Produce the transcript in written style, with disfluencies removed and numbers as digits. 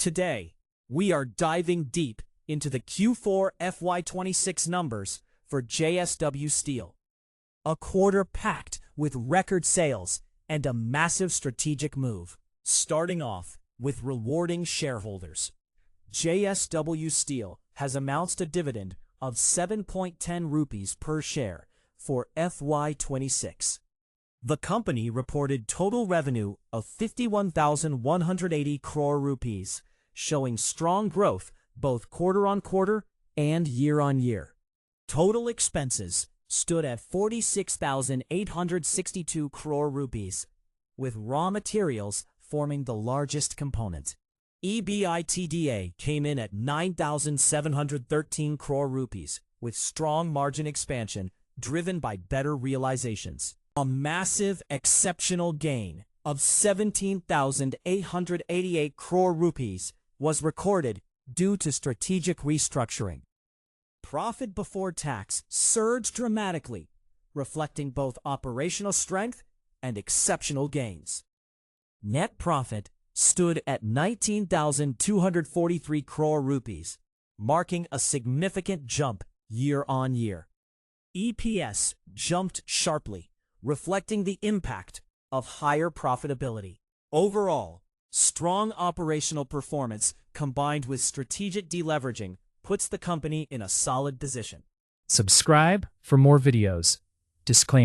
Today, we are diving deep into the Q4 FY26 numbers for JSW Steel. A quarter packed with record sales and a massive strategic move. Starting off with rewarding shareholders. JSW Steel has announced a dividend of 7.10 rupees per share for FY26. The company reported total revenue of 51,180 crore rupees, showing strong growth both quarter-on-quarter and year-on-year. Total expenses stood at 46,862 crore rupees, with raw materials forming the largest component. EBITDA came in at 9,713 crore rupees, with strong margin expansion driven by better realizations. A massive exceptional gain of 17,888 crore rupees was recorded due to strategic restructuring. Profit before tax surged dramatically, reflecting both operational strength and exceptional gains. Net profit stood at 19,243 crore rupees, marking a significant jump year-on-year. EPS jumped sharply, reflecting the impact of higher profitability. Overall, strong operational performance combined with strategic deleveraging puts the company in a solid position. Subscribe for more videos. Disclaimer.